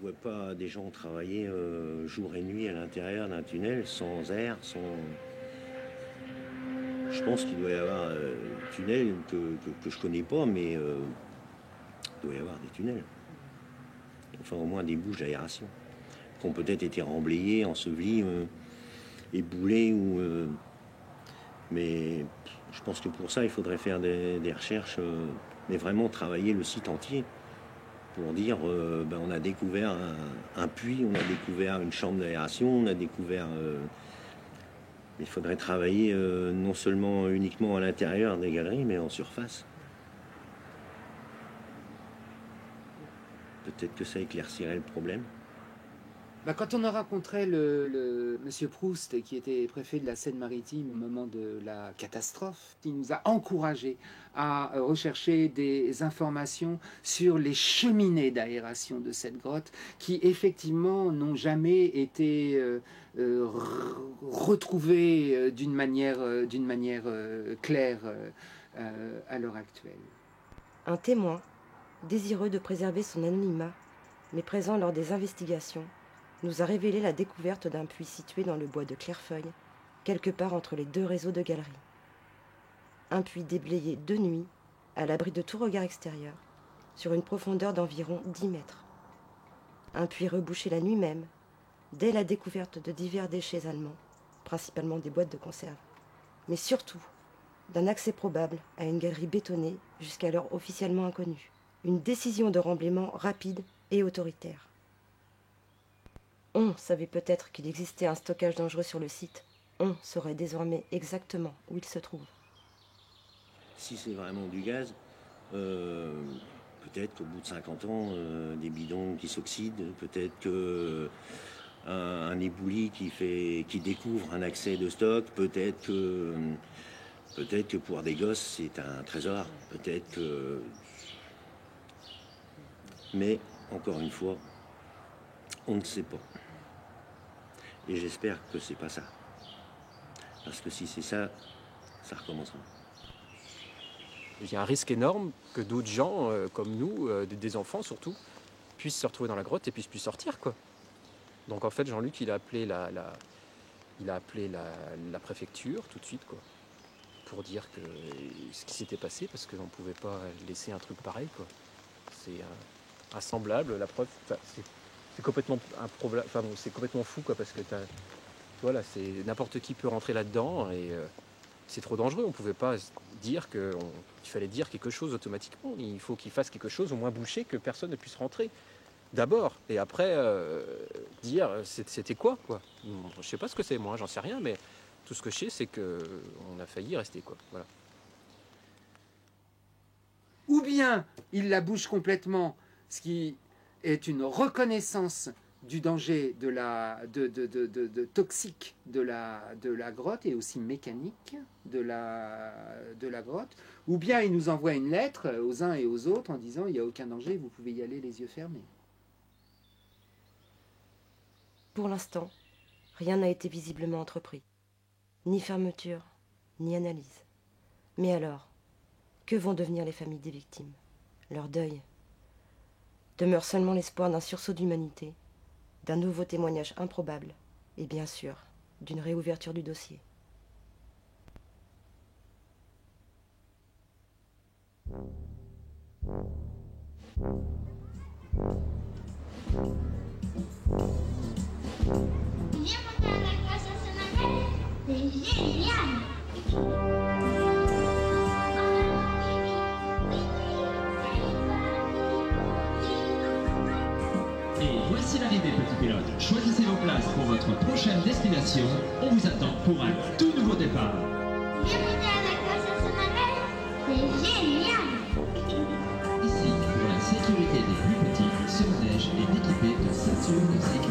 vois pas des gens travailler jour et nuit à l'intérieur d'un tunnel sans air, sans... Je pense qu'il doit y avoir des tunnels que je connais pas, mais il doit y avoir des tunnels. Enfin, au moins des bouches d'aération qui ont peut-être été remblayées, ensevelies, éboulées. Mais je pense que pour ça, il faudrait faire des recherches, mais vraiment travailler le site entier pour dire on a découvert un puits, on a découvert une chambre d'aération, on a découvert... il faudrait travailler non seulement uniquement à l'intérieur des galeries, mais en surface. Peut-être que ça éclaircirait le problème. Quand on a rencontré le monsieur Proust, qui était préfet de la Seine-Maritime au moment de la catastrophe, il nous a encouragés à rechercher des informations sur les cheminées d'aération de cette grotte, qui effectivement n'ont jamais été retrouvées d'une manière claire à l'heure actuelle. Un témoin, désireux de préserver son anonymat, mais présent lors des investigations, nous a révélé la découverte d'un puits situé dans le bois de Clairefeuille, quelque part entre les deux réseaux de galeries. Un puits déblayé de nuit, à l'abri de tout regard extérieur, sur une profondeur d'environ 10 mètres. Un puits rebouché la nuit même, dès la découverte de divers déchets allemands, principalement des boîtes de conserve, mais surtout d'un accès probable à une galerie bétonnée jusqu'alors officiellement inconnue. Une décision de remblaiement rapide et autoritaire. On savait peut-être qu'il existait un stockage dangereux sur le site. On saurait désormais exactement où il se trouve. Si c'est vraiment du gaz, peut-être qu'au bout de 50 ans, des bidons qui s'oxydent, peut-être qu'un ébouli qui découvre un accès de stock, peut-être que pour des gosses c'est un trésor, peut-être que... Mais, encore une fois, on ne sait pas. Et j'espère que c'est pas ça. Parce que si c'est ça, ça recommencera. Il y a un risque énorme que d'autres gens, comme nous, des enfants surtout, puissent se retrouver dans la grotte et puissent plus sortir, quoi. Donc en fait, Jean-Luc, il a appelé la préfecture tout de suite, quoi, pour dire que ce qui s'était passé, parce qu'on ne pouvait pas laisser un truc pareil, quoi. C'est insemblable, la preuve, c'est complètement un problème, enfin bon, c'est complètement fou, quoi, parce que voilà, c'est n'importe qui peut rentrer là-dedans et c'est trop dangereux. On pouvait pas dire qu'il fallait dire quelque chose automatiquement. Il faut qu'il fasse quelque chose au moins bouché, que personne ne puisse rentrer d'abord et après dire c'était quoi. Je sais pas ce que c'est, moi, j'en sais rien, mais tout ce que je sais, c'est que on a failli y rester, quoi. Voilà. Ou bien il la bouge complètement, ce qui est une reconnaissance du danger toxique de la grotte et aussi mécanique de la grotte, ou bien il nous envoie une lettre aux uns et aux autres en disant il n'y a aucun danger, vous pouvez y aller les yeux fermés. Pour l'instant, rien n'a été visiblement entrepris. Ni fermeture, ni analyse. Mais alors, que vont devenir les familles des victimes? Leur deuil? Demeure seulement l'espoir d'un sursaut d'humanité, d'un nouveau témoignage improbable et bien sûr d'une réouverture du dossier. Viens monter à la classe à Saint-Nazaire, c'est génial! Et voici l'arrivée, petit pilote. Choisissez vos places pour votre prochaine destination. On vous attend pour un tout nouveau départ. Viens monter à la classe à Saint-Nazaire, c'est génial! Ici, pour la sécurité des plus petits, ce manège est équipé de ceintures de sécurité.